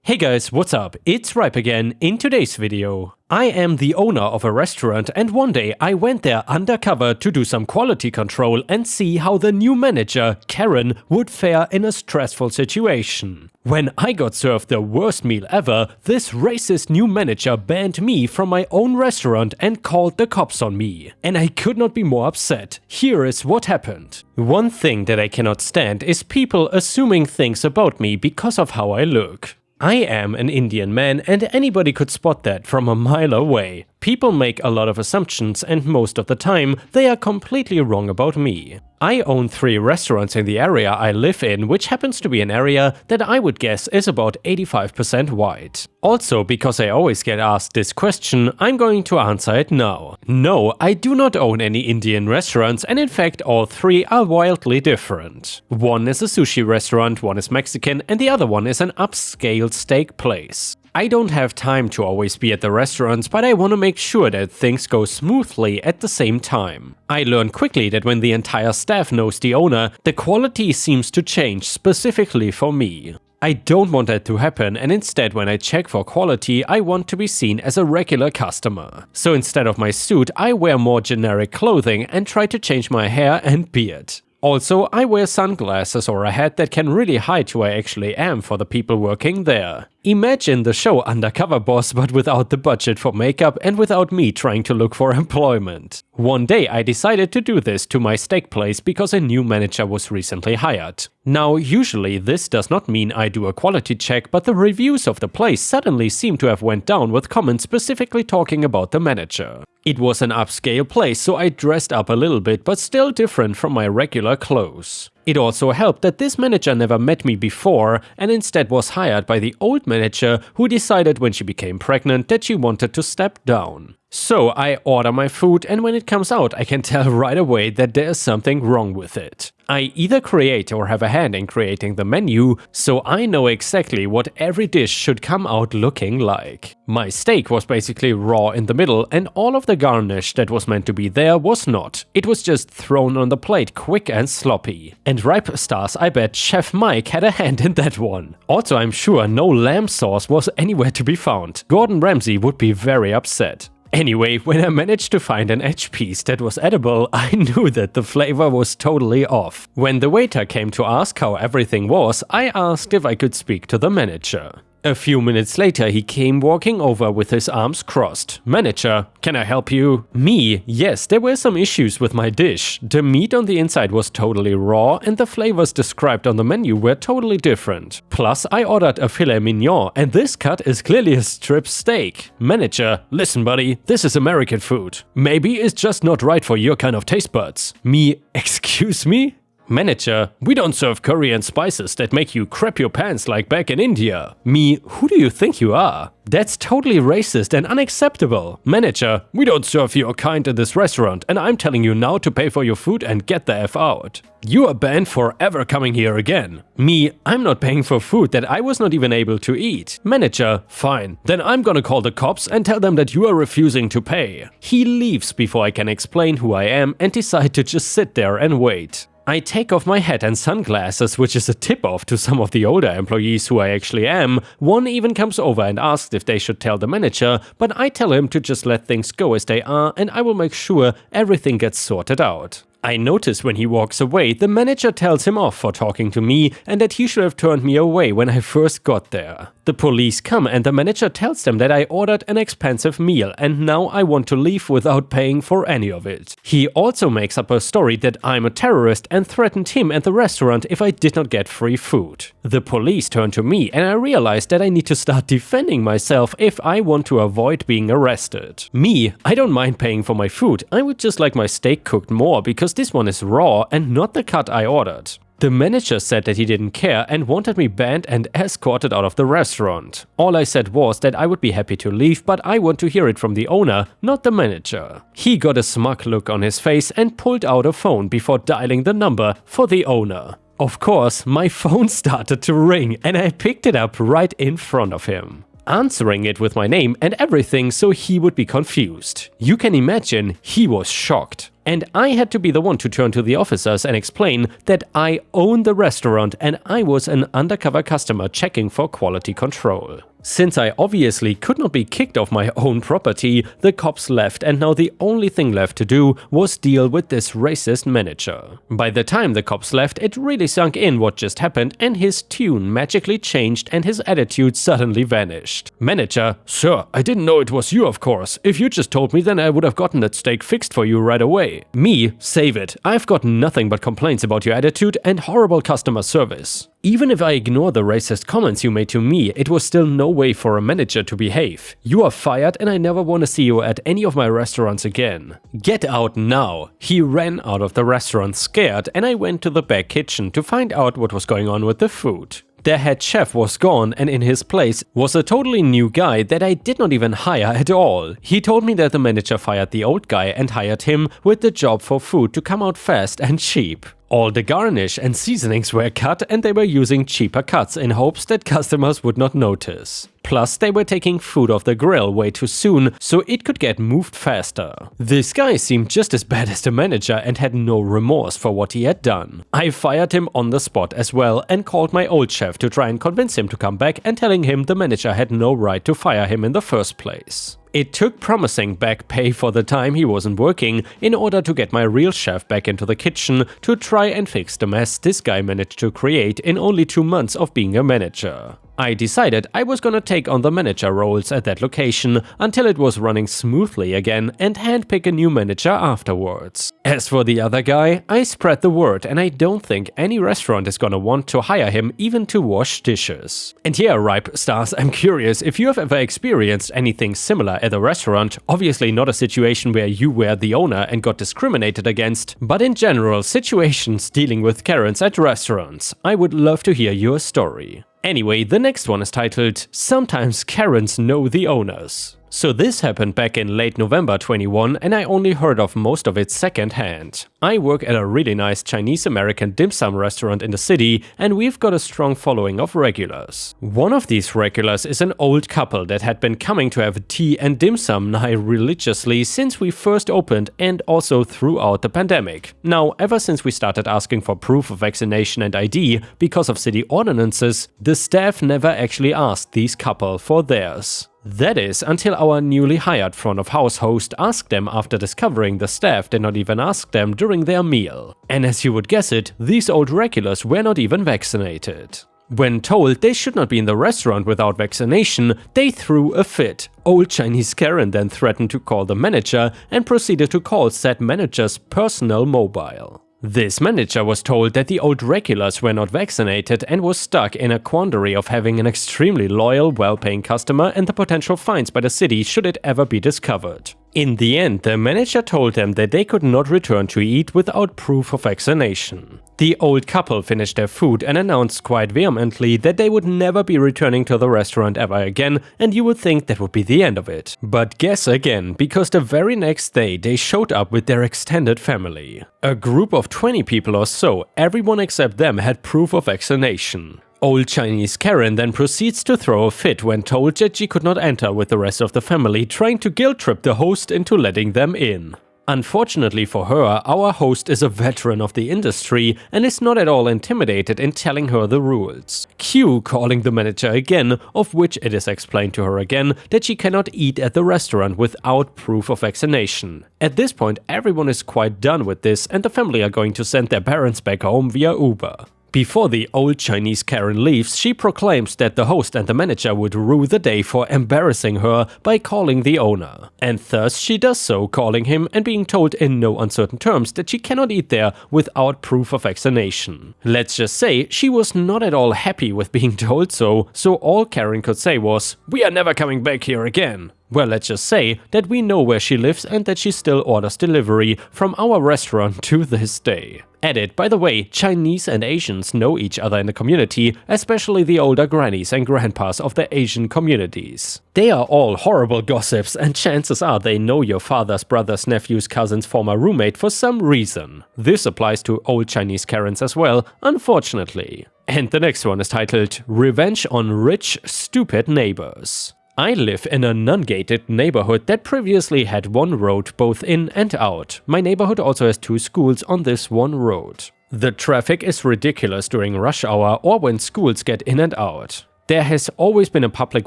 Hey guys, what's up? It's Ripe again. In today's video, I am the owner of a restaurant and one day I went there undercover to do some quality control and see how the new manager, Karen, would fare in a stressful situation. When I got served the worst meal ever, this racist new manager banned me from my own restaurant and called the cops on me. And I could not be more upset. Here is what happened. One thing that I cannot stand is people assuming things about me because of how I look. I am an Indian man and anybody could spot that from a mile away. People make a lot of assumptions and most of the time they are completely wrong about me. I own 3 restaurants in the area I live in, which happens to be an area that I would guess is about 85% white. Also, because I always get asked this question, I'm going to answer it now. No, I do not own any Indian restaurants, and in fact all 3 are wildly different. One is a sushi restaurant, one is Mexican, and the other one is an upscale steak place. I don't have time to always be at the restaurants, but I want to make sure that things go smoothly at the same time. I learned quickly that when the entire staff knows the owner, the quality seems to change specifically for me. I don't want that to happen, and instead when I check for quality, I want to be seen as a regular customer. So instead of my suit, I wear more generic clothing and try to change my hair and beard. Also, I wear sunglasses or a hat that can really hide who I actually am for the people working there. Imagine the show Undercover Boss, but without the budget for makeup and without me trying to look for employment. One day I decided to do this to my steak place because a new manager was recently hired. Now, usually this does not mean I do a quality check, but the reviews of the place suddenly seem to have went down with comments specifically talking about the manager. It was an upscale place, so I dressed up a little bit, but still different from my regular clothes. It also helped that this manager never met me before and instead was hired by the old manager who decided when she became pregnant that she wanted to step down. So I order my food and when it comes out I can tell right away that there is something wrong with it. I either create or have a hand in creating the menu, so I know exactly what every dish should come out looking like. My steak was basically raw in the middle and all of the garnish that was meant to be there was not. It was just thrown on the plate quick and sloppy. And Ripe Stars, I bet Chef Mike had a hand in that one. Also, I'm sure no lamb sauce was anywhere to be found. Gordon Ramsay would be very upset. Anyway, when I managed to find an edge piece that was edible, I knew that the flavor was totally off. When the waiter came to ask how everything was, I asked if I could speak to the manager. A few minutes later he came walking over with his arms crossed. "Manager, can I help you?" Me? Yes, there were some issues with my dish. The meat on the inside was totally raw and the flavors described on the menu were totally different. Plus, I ordered a filet mignon and this cut is clearly a strip steak. Manager, listen buddy, this is American food. Maybe it's just not right for your kind of taste buds. Me, excuse me? Manager, we don't serve curry and spices that make you crap your pants like back in India. Me, who do you think you are? That's totally racist and unacceptable. Manager, we don't serve your kind in this restaurant and I'm telling you now to pay for your food and get the F out. You are banned for ever coming here again. Me, I'm not paying for food that I was not even able to eat. Manager, fine. Then I'm gonna call the cops and tell them that you are refusing to pay. He leaves before I can explain who I am and decide to just sit there and wait. I take off my hat and sunglasses, which is a tip-off to some of the older employees who I actually am. One even comes over and asks if they should tell the manager, but I tell him to just let things go as they are and I will make sure everything gets sorted out. I notice when he walks away, the manager tells him off for talking to me and that he should have turned me away when I first got there. The police come and the manager tells them that I ordered an expensive meal and now I want to leave without paying for any of it. He also makes up a story that I'm a terrorist and threatened him and the restaurant if I did not get free food. The police turn to me and I realize that I need to start defending myself if I want to avoid being arrested. Me, I don't mind paying for my food, I would just like my steak cooked more because this one is raw and not the cut I ordered. The manager said that he didn't care and wanted me banned and escorted out of the restaurant. All I said was that I would be happy to leave, but I want to hear it from the owner, not the manager. He got a smug look on his face and pulled out a phone before dialing the number for the owner. Of course, my phone started to ring and I picked it up right in front of him, answering it with my name and everything so he would be confused. You can imagine he was shocked. And I had to be the one to turn to the officers and explain that I own the restaurant and I was an undercover customer checking for quality control. Since I obviously could not be kicked off my own property, the cops left and now the only thing left to do was deal with this racist manager. By the time the cops left, it really sunk in what just happened and his tune magically changed and his attitude suddenly vanished. Manager: "Sir, I didn't know it was you, of course. If you just told me, then I would have gotten that steak fixed for you right away." Me: "Save it. I've got nothing but complaints about your attitude and horrible customer service." Even if I ignore the racist comments you made to me, it was still no way for a manager to behave. You are fired and I never want to see you at any of my restaurants again. Get out now. He ran out of the restaurant scared and I went to the back kitchen to find out what was going on with the food. Their head chef was gone and in his place was a totally new guy that I did not even hire at all. He told me that the manager fired the old guy and hired him with the job for food to come out fast and cheap. All the garnish and seasonings were cut and they were using cheaper cuts in hopes that customers would not notice. Plus, they were taking food off the grill way too soon, so it could get moved faster. This guy seemed just as bad as the manager and had no remorse for what he had done. I fired him on the spot as well and called my old chef to try and convince him to come back and telling him the manager had no right to fire him in the first place. It took promising back pay for the time he wasn't working in order to get my real chef back into the kitchen to try and fix the mess this guy managed to create in only 2 months of being a manager. I decided I was gonna take on the manager roles at that location until it was running smoothly again and handpick a new manager afterwards. As for the other guy, I spread the word and I don't think any restaurant is gonna want to hire him even to wash dishes. And yeah, Ripe Stars, I'm curious if you have ever experienced anything similar at a restaurant, obviously not a situation where you were the owner and got discriminated against, but in general situations dealing with Karens at restaurants. I would love to hear your story. Anyway, the next one is titled "Sometimes Karens Know the Owners." So this happened back in late November 21 and I only heard of most of it secondhand. I work at a really nice Chinese-American dim sum restaurant in the city and we've got a strong following of regulars. One of these regulars is an old couple that had been coming to have tea and dim sum nigh religiously since we first opened and also throughout the pandemic. Now, ever since we started asking for proof of vaccination and ID because of city ordinances, the staff never actually asked these couple for theirs. That is, until our newly hired front of house host asked them after discovering the staff did not even ask them during their meal. And as you would guess it, these old regulars were not even vaccinated. When told they should not be in the restaurant without vaccination, they threw a fit. Old Chinese Karen then threatened to call the manager and proceeded to call said manager's personal mobile. This manager was told that the old regulars were not vaccinated and was stuck in a quandary of having an extremely loyal, well-paying customer and the potential fines by the city should it ever be discovered. In the end, the manager told them that they could not return to eat without proof of vaccination. The old couple finished their food and announced quite vehemently that they would never be returning to the restaurant ever again, and you would think that would be the end of it. But guess again, because the very next day they showed up with their extended family. A group of 20 people or so, everyone except them had proof of vaccination. Old Chinese Karen then proceeds to throw a fit when told that she could not enter with the rest of the family, trying to guilt-trip the host into letting them in. Unfortunately for her, our host is a veteran of the industry and is not at all intimidated in telling her the rules. Cue calling the manager again, of which it is explained to her again that she cannot eat at the restaurant without proof of vaccination. At this point, everyone is quite done with this and the family are going to send their parents back home via Uber. Before the old Chinese Karen leaves, she proclaims that the host and the manager would rue the day for embarrassing her by calling the owner. And thus she does so, calling him and being told in no uncertain terms that she cannot eat there without proof of vaccination. Let's just say she was not at all happy with being told so all Karen could say was, "We are never coming back here again." Well, let's just say that we know where she lives and that she still orders delivery from our restaurant to this day. Added, by the way, Chinese and Asians know each other in the community, especially the older grannies and grandpas of the Asian communities. They are all horrible gossips and chances are they know your father's brother's nephew's cousin's former roommate for some reason. This applies to old Chinese Karens as well, unfortunately. And the next one is titled "Revenge on Rich, Stupid Neighbors." I live in a non-gated neighborhood that previously had one road both in and out. My neighborhood also has 2 schools on this one road. The traffic is ridiculous during rush hour or when schools get in and out. There has always been a public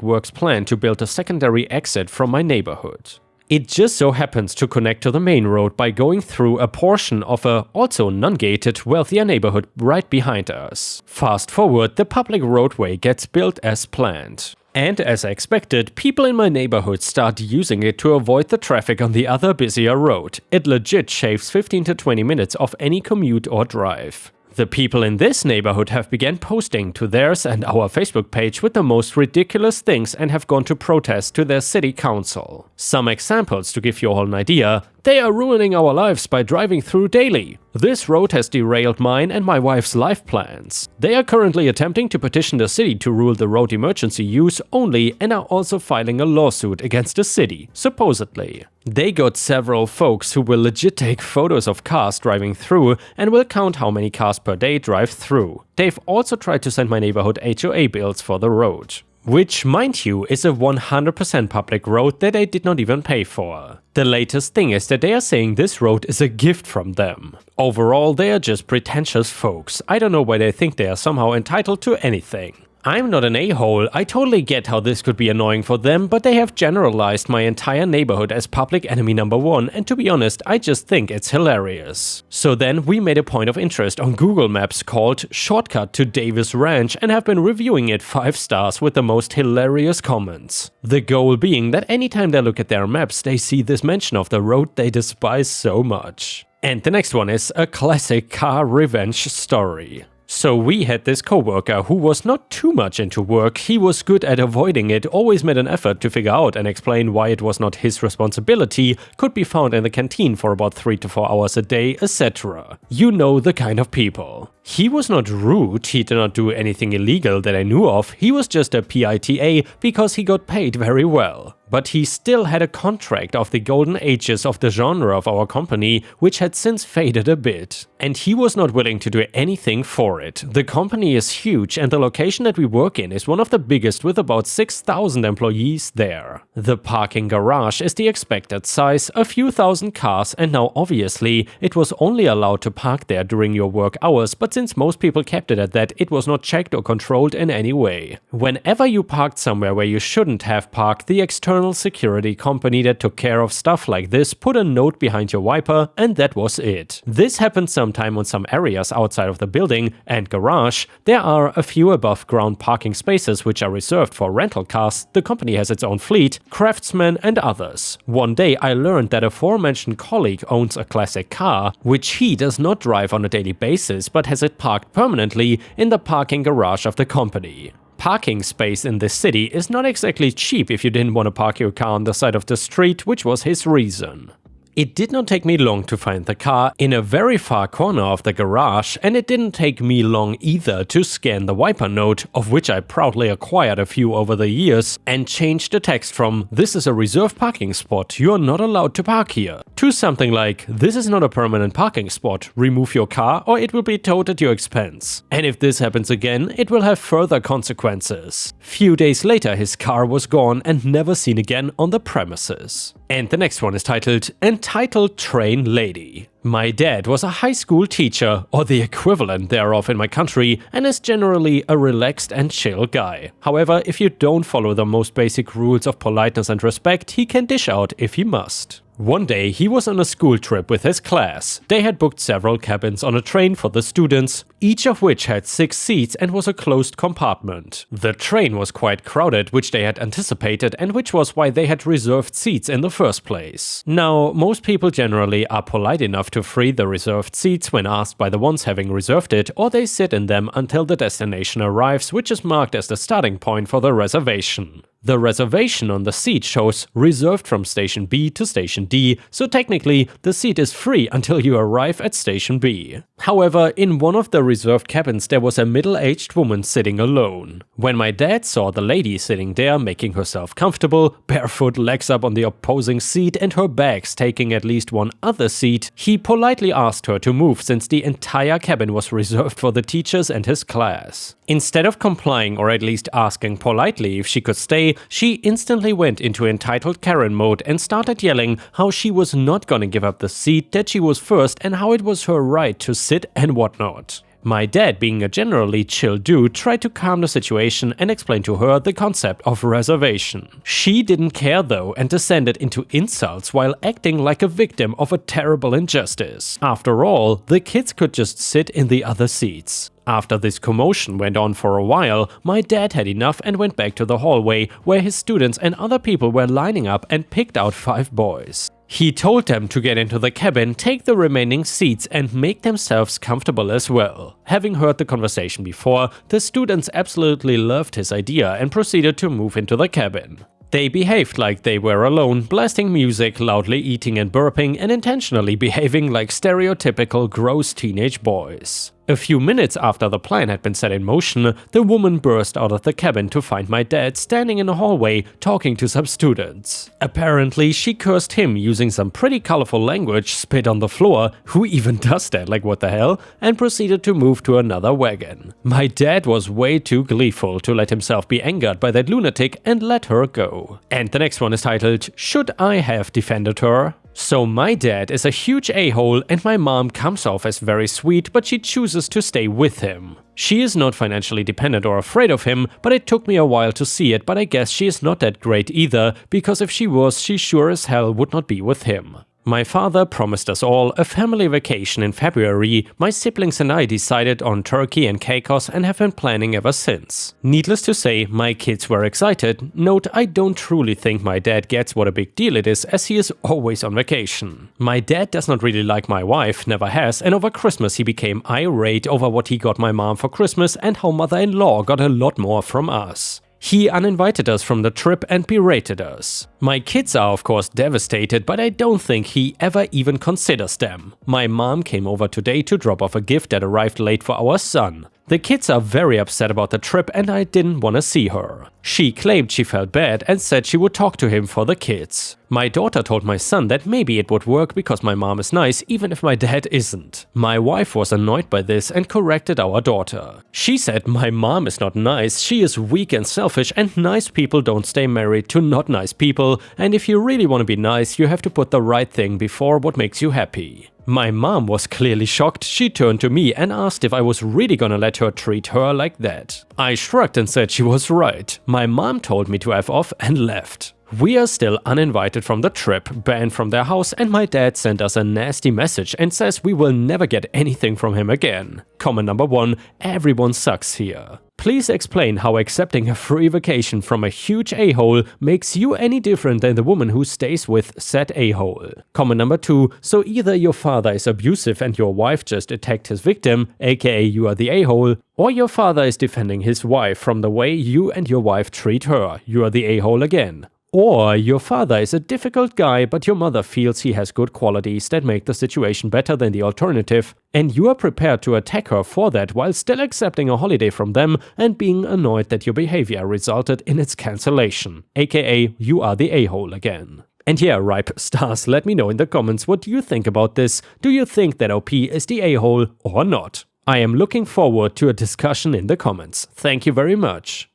works plan to build a secondary exit from my neighborhood. It just so happens to connect to the main road by going through a portion of a also non-gated, wealthier neighborhood right behind us. Fast forward, the public roadway gets built as planned. And as expected, people in my neighborhood start using it to avoid the traffic on the other busier road. It legit shaves 15 to 20 minutes off any commute or drive. The people in this neighborhood have begun posting to theirs and our Facebook page with the most ridiculous things and have gone to protest to their city council. Some examples to give you all an idea: they are ruining our lives by driving through daily. This road has derailed mine and my wife's life plans. They are currently attempting to petition the city to rule the road emergency use only and are also filing a lawsuit against the city, supposedly. They got several folks who will legit take photos of cars driving through and will count how many cars per day drive through. They've also tried to send my neighborhood HOA bills for the road. Which, mind you, is a 100% public road that they did not even pay for. The latest thing is that they are saying this road is a gift from them. Overall, they are just pretentious folks. I don't know why they think they are somehow entitled to anything. I'm not an a-hole, I totally get how this could be annoying for them, but they have generalized my entire neighborhood as public enemy number 1, and to be honest, I just think it's hilarious. So then we made a point of interest on Google Maps called Shortcut to Davis Ranch and have been reviewing it 5 stars with the most hilarious comments. The goal being that anytime they look at their maps, they see this mention of the road they despise so much. And the next one is a classic car revenge story. So we had this coworker who was not too much into work, he was good at avoiding it, always made an effort to figure out and explain why it was not his responsibility, could be found in the canteen for about 3 to 4 hours a day, etc. You know the kind of people. He was not rude, he did not do anything illegal that I knew of, he was just a PITA because he got paid very well. But he still had a contract of the golden ages of the genre of our company, which had since faded a bit. And he was not willing to do anything for it. The company is huge and the location that we work in is one of the biggest with about 6,000 employees there. The parking garage is the expected size, a few thousand cars, and now obviously it was only allowed to park there during your work hours, but since most people kept it at that, it was not checked or controlled in any way. Whenever you parked somewhere where you shouldn't have parked, the external security company that took care of stuff like this put a note behind your wiper, and that was it. This happened sometime on some areas outside of the building and garage. There are a few above ground parking spaces which are reserved for rental cars, the company has its own fleet, craftsmen and others. One day I learned that a aforementioned colleague owns a classic car, which he does not drive on a daily basis but has it parked permanently in the parking garage of the company. Parking space in this city is not exactly cheap if you didn't want to park your car on the side of the street, which was his reason. It did not take me long to find the car in a very far corner of the garage, and it didn't take me long either to scan the wiper note, of which I proudly acquired a few over the years, and change the text from "This is a reserved parking spot, you are not allowed to park here," to something like "This is not a permanent parking spot, remove your car or it will be towed at your expense. And if this happens again, it will have further consequences." Few days later his car was gone and never seen again on the premises. And the next one is titled Entitled Train Lady. My dad was a high school teacher, or the equivalent thereof in my country, and is generally a relaxed and chill guy. However, if you don't follow the most basic rules of politeness and respect, he can dish out if he must. One day he was on a school trip with his class. They had booked several cabins on a train for the students, each of which had 6 seats and was a closed compartment. The train was quite crowded, which they had anticipated and which was why they had reserved seats in the first place. Now, most people generally are polite enough to free the reserved seats when asked by the ones having reserved it, or they sit in them until the destination arrives, which is marked as the starting point for the reservation. The reservation on the seat shows reserved from station B to station D, so technically the seat is free until you arrive at station B. However, in one of the reserved cabins there was a middle-aged woman sitting alone. When my dad saw the lady sitting there making herself comfortable, barefoot, legs up on the opposing seat and her bags taking at least one other seat, he politely asked her to move since the entire cabin was reserved for the teachers and his class. Instead of complying or at least asking politely if she could stay, day, she instantly went into entitled Karen mode and started yelling how she was not gonna give up the seat, that she was first and how it was her right to sit and whatnot. My dad, being a generally chill dude, tried to calm the situation and explain to her the concept of reservation. She didn't care though and descended into insults while acting like a victim of a terrible injustice. After all, the kids could just sit in the other seats. After this commotion went on for a while, my dad had enough and went back to the hallway where his students and other people were lining up and picked out 5 boys. He told them to get into the cabin, take the remaining seats and make themselves comfortable as well. Having heard the conversation before, the students absolutely loved his idea and proceeded to move into the cabin. They behaved like they were alone, blasting music, loudly eating and burping, and intentionally behaving like stereotypical gross teenage boys. A few minutes after the plan had been set in motion, the woman burst out of the cabin to find my dad standing in the hallway talking to some students. Apparently, she cursed him using some pretty colorful language, spit on the floor, who even does that, like what the hell, and proceeded to move to another wagon. My dad was way too gleeful to let himself be angered by that lunatic and let her go. And the next one is titled, Should I Have Defended Her? So my dad is a huge a-hole and my mom comes off as very sweet, but she chooses to stay with him. She is not financially dependent or afraid of him, but it took me a while to see it, but I guess she is not that great either, because if she was, she sure as hell would not be with him. My father promised us all a family vacation in February. My siblings and I decided on Turkey and Caicos and have been planning ever since. Needless to say, my kids were excited. Note, I don't truly think my dad gets what a big deal it is, as he is always on vacation. My dad does not really like my wife, never has, and over Christmas he became irate over what he got my mom for Christmas and how mother-in-law got a lot more from us. He uninvited us from the trip and berated us. My kids are of course devastated, but I don't think he ever even considers them. My mom came over today to drop off a gift that arrived late for our son. The kids are very upset about the trip and I didn't want to see her. She claimed she felt bad and said she would talk to him for the kids. My daughter told my son that maybe it would work because my mom is nice even if my dad isn't. My wife was annoyed by this and corrected our daughter. She said my mom is not nice, she is weak and selfish and nice people don't stay married to not nice people, and if you really want to be nice you have to put the right thing before what makes you happy. My mom was clearly shocked. She turned to me and asked if I was really gonna let her treat her like that. I shrugged and said she was right. My mom told me to F off and left. We are still uninvited from the trip, banned from their house, and my dad sent us a nasty message and says we will never get anything from him again. Comment number 1, everyone sucks here. Please explain how accepting a free vacation from a huge a-hole makes you any different than the woman who stays with said a-hole. Comment number 2, so either your father is abusive and your wife just attacked his victim, aka you are the a-hole, or your father is defending his wife from the way you and your wife treat her, you are the a-hole again. Or your father is a difficult guy, but your mother feels he has good qualities that make the situation better than the alternative, and you are prepared to attack her for that while still accepting a holiday from them and being annoyed that your behavior resulted in its cancellation, aka you are the a-hole again. And yeah, ripe stars, let me know in the comments what you think about this. Do you think that OP is the a-hole or not? I am looking forward to a discussion in the comments. Thank you very much.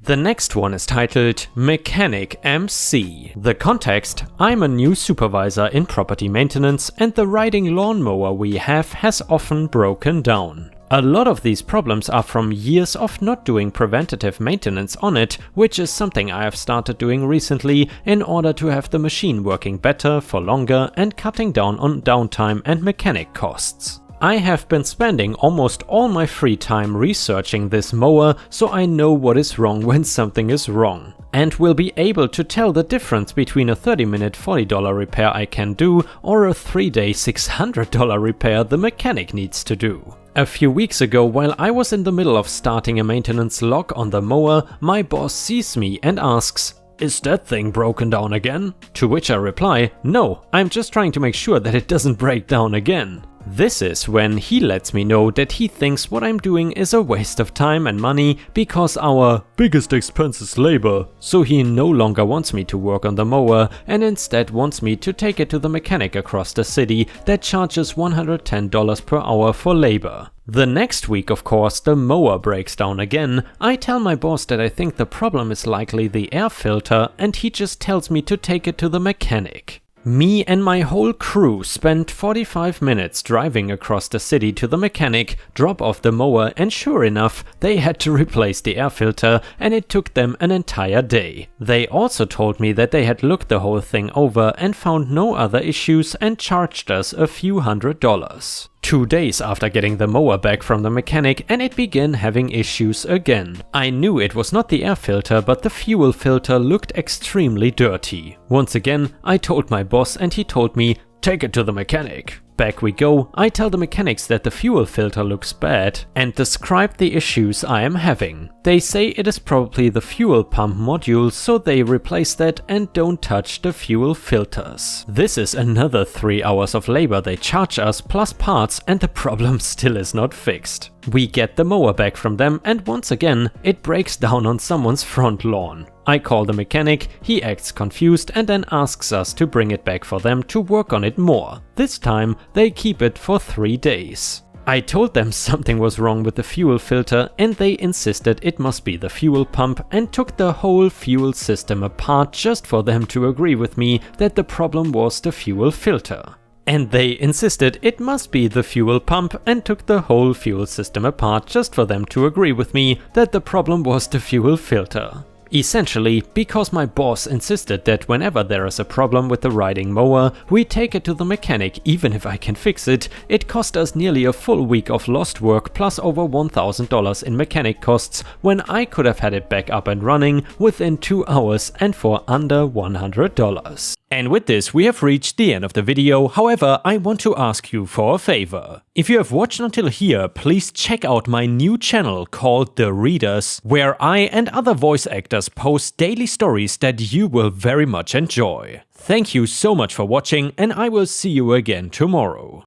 The next one is titled Mechanic MC. The context: I'm a new supervisor in property maintenance and the riding lawnmower we have has often broken down. A lot of these problems are from years of not doing preventative maintenance on it, which is something I have started doing recently in order to have the machine working better for longer and cutting down on downtime and mechanic costs. I have been spending almost all my free time researching this mower, so I know what is wrong when something is wrong, and will be able to tell the difference between a 30-minute $40 repair I can do or a 3-day $600 repair the mechanic needs to do. A few weeks ago, while I was in the middle of starting a maintenance log on the mower, my boss sees me and asks, "Is that thing broken down again?" To which I reply, "No, I'm just trying to make sure that it doesn't break down again." This is when he lets me know that he thinks what I'm doing is a waste of time and money because our biggest expense is labor, so he no longer wants me to work on the mower and instead wants me to take it to the mechanic across the city that charges $110 per hour for labor. The next week, of course, the mower breaks down again. I tell my boss that I think the problem is likely the air filter and he just tells me to take it to the mechanic. Me and my whole crew spent 45 minutes driving across the city to the mechanic, drop off the mower, and sure enough, they had to replace the air filter and it took them an entire day. They also told me that they had looked the whole thing over and found no other issues and charged us a few $100s. 2 days after getting the mower back from the mechanic and it began having issues again. I knew it was not the air filter, but the fuel filter looked extremely dirty. Once again, I told my boss and he told me, take it to the mechanic. Back we go, I tell the mechanics that the fuel filter looks bad and describe the issues I am having. They say it is probably the fuel pump module, so they replace that and don't touch the fuel filters. This is another 3 hours of labor they charge us plus parts and the problem still is not fixed. We get the mower back from them and once again it breaks down on someone's front lawn. I call the mechanic, he acts confused and then asks us to bring it back for them to work on it more. This time they keep it for 3 days. I told them something was wrong with the fuel filter and they insisted it must be the fuel pump and took the whole fuel system apart just for them to agree with me that the problem was the fuel filter. And they insisted it must be the fuel pump and took the whole fuel system apart just for them to agree with me that the problem was the fuel filter. Essentially, because my boss insisted that whenever there is a problem with the riding mower, we take it to the mechanic even if I can fix it, it cost us nearly a full week of lost work plus over $1,000 in mechanic costs when I could have had it back up and running within 2 hours and for under $100. And with this we have reached the end of the video. However, I want to ask you for a favor. If you have watched until here, please check out my new channel called The Readers, where I and other voice actors post daily stories that you will very much enjoy. Thank you so much for watching and I will see you again tomorrow.